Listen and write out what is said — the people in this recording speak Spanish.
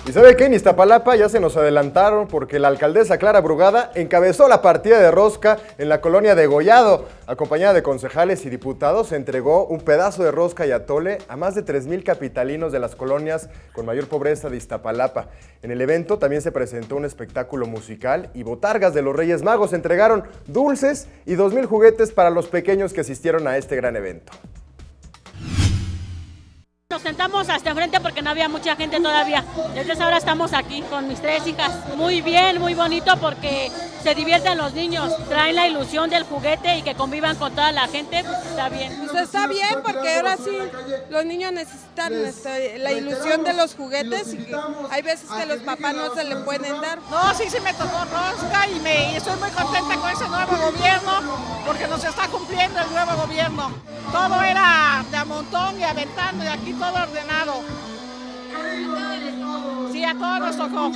¿Y sabe qué? En Iztapalapa ya se nos adelantaron porque la alcaldesa Clara Brugada encabezó la partida de rosca en la colonia de Gollado. Acompañada de concejales y diputados, se entregó un pedazo de rosca y atole a más de 3,000 capitalinos de las colonias con mayor pobreza de Iztapalapa. En el evento también se presentó un espectáculo musical y botargas de los Reyes Magos. Se entregaron dulces y 2,000 juguetes para los pequeños que asistieron a este gran evento. Nos sentamos hasta enfrente porque no había mucha gente todavía. Desde ahora estamos aquí con mis 3 hijas. Muy bien, muy bonito porque se divierten los niños, traen la ilusión del juguete y que convivan con toda la gente, pues está bien. Pues está bien porque ahora sí los niños necesitan la ilusión de los juguetes y que hay veces que los papás no se le pueden dar. No, sí me tocó rosca y estoy muy contenta con ese nuevo gobierno porque nos está cumpliendo el nuevo gobierno. Todo era de a montón y aventando y aquí todo ordenado. Sí, a todos nos tocó.